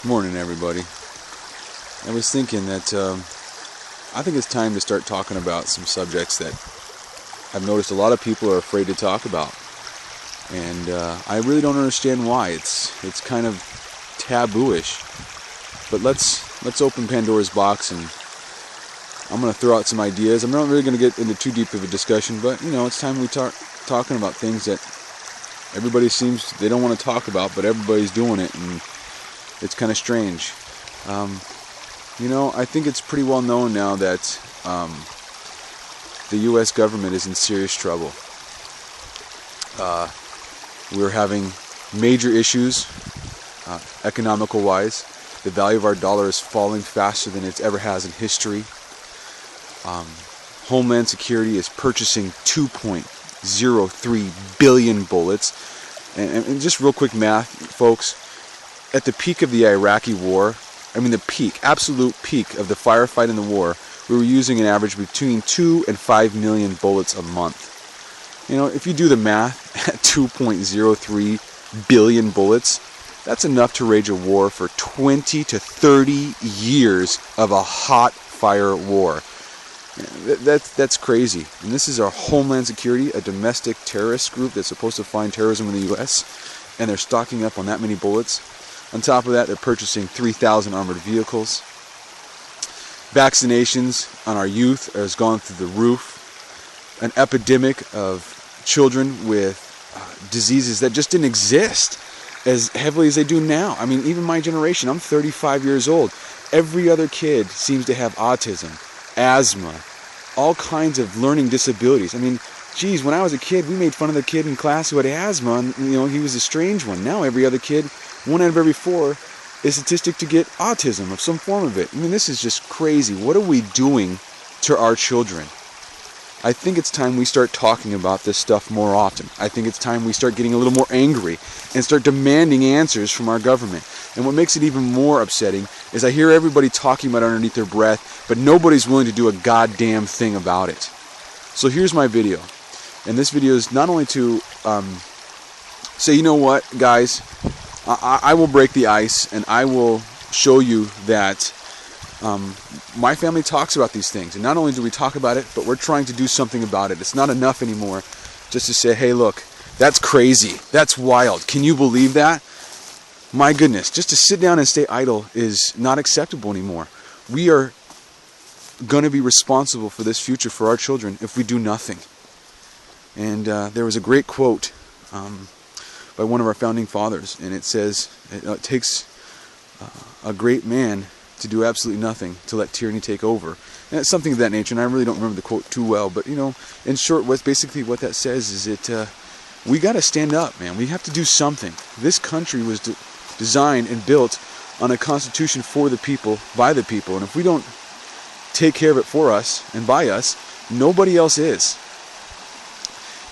Morning, everybody. I was thinking that I think it's time to start talking about some subjects that I've noticed a lot of people are afraid to talk about, and I really don't understand why. It's kind of taboo-ish. But let's open Pandora's box, and I'm going to throw out some ideas. I'm not really going to get into too deep of a discussion, but it's time we start talking about things that everybody seems they don't want to talk about, but everybody's doing it, and it's kind of strange. I think it's pretty well known now that the U.S. government is in serious trouble. We're having major issues, economical-wise. The value of our dollar is falling faster than it ever has in history. Homeland Security is purchasing 2.03 billion bullets. And just real quick math, folks. At the peak of the Iraqi war, the absolute peak of the firefight in the war, we were using an average between 2 and 5 million bullets a month. If you do the math, at 2.03 billion bullets, that's enough to wage a war for 20 to 30 years of a hot fire war. That's crazy. And this is our Homeland Security, a domestic terrorist group that's supposed to find terrorism in the U.S., and they're stocking up on that many bullets. On top of that, they're purchasing 3,000 armored vehicles. Vaccinations on our youth has gone through the roof. An epidemic of children with diseases that just didn't exist as heavily as they do now. Even my generation, I'm 35 years old. Every other kid seems to have autism, asthma, all kinds of learning disabilities. Geez, when I was a kid, we made fun of the kid in class who had asthma, and he was a strange one. Now every other kid, 1 out of every 4, is statistic to get autism of some form of it. This is just crazy. What are we doing to our children? I think it's time we start talking about this stuff more often. I think it's time we start getting a little more angry and start demanding answers from our government. And what makes it even more upsetting is I hear everybody talking about it underneath their breath, but nobody's willing to do a goddamn thing about it. So here's my video. And this video is not only to say, you know what, guys, I will break the ice, and I will show you that my family talks about these things. And not only do we talk about it, but we're trying to do something about it. It's not enough anymore just to say, hey, look, that's crazy. That's wild. Can you believe that? My goodness, just to sit down and stay idle is not acceptable anymore. We are going to be responsible for this future for our children if we do nothing. And there was a great quote by one of our founding fathers, and it says, it takes a great man to do absolutely nothing to let tyranny take over. And it's something of that nature, and I really don't remember the quote too well, but in short, what that says is that we got to stand up, man. We have to do something. This country was designed and built on a constitution for the people, by the people, and if we don't take care of it for us and by us, nobody else is.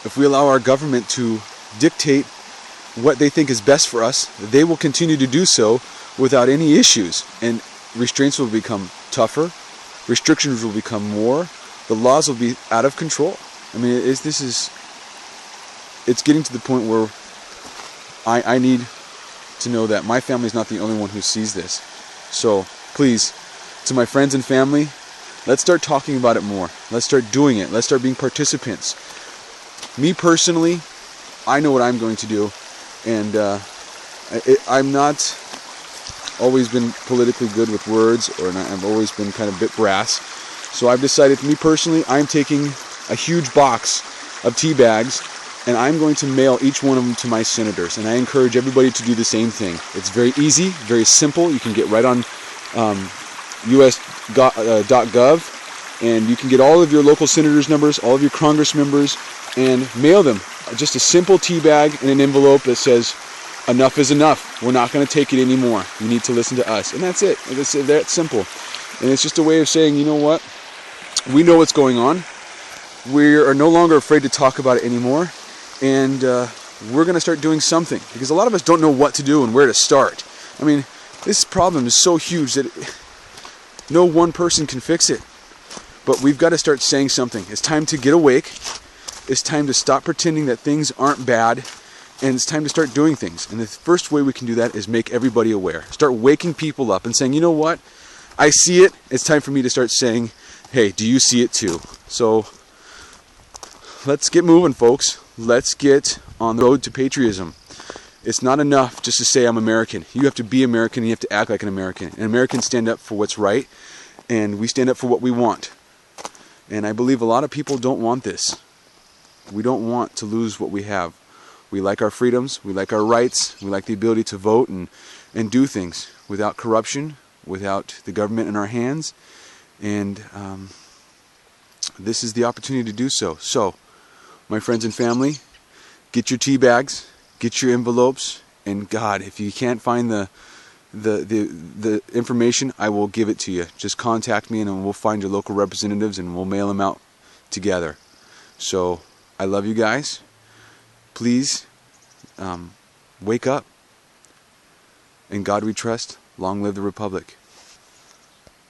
If we allow our government to dictate what they think is best for us, they will continue to do so without any issues, and restraints will become tougher, restrictions will become more, the laws will be out of control. It's getting to the point where I need to know that my family is not the only one who sees this. So please, to my friends and family, let's start talking about it more. Let's start doing it. Let's start being participants. Me personally, I know what I'm going to do, and I'm not always been politically good with words, or I've always been kind of a bit brass. So I've decided, me personally, I'm taking a huge box of tea bags, and I'm going to mail each one of them to my senators, and I encourage everybody to do the same thing. It's very easy, very simple. You can get right on us.gov, and you can get all of your local senators' numbers, all of your Congress members, and mail them just a simple tea bag in an envelope that says, enough is enough. We're not going to take it anymore. You need to listen to us. And that's it. It's that simple. And it's just a way of saying, you know what? We know what's going on. We are no longer afraid to talk about it anymore. And we're going to start doing something. Because a lot of us don't know what to do and where to start. This problem is so huge that no one person can fix it. But we've got to start saying something. It's time to get awake. It's time to stop pretending that things aren't bad And it's time to start doing things. And the first way we can do that is make everybody aware. Start waking people up and saying, you know what? I see it. It's time for me to start saying, hey, do you see it too? So let's get moving, folks. Let's get on the road to patriotism. It's not enough just to say I'm American. You have to be American and you have to act like an American. And Americans stand up for what's right, and we stand up for what we want. And I believe a lot of people don't want this. We don't want to lose what we have. We like our freedoms, we like our rights, we like the ability to vote and do things without corruption, without the government in our hands. And this is the opportunity to do so. So, my friends and family, get your tea bags, get your envelopes, and God, if you can't find the information, I will give it to you. Just contact me and we'll find your local representatives and we'll mail them out together. So, I love you guys. Please wake up. In God we trust. Long live the Republic.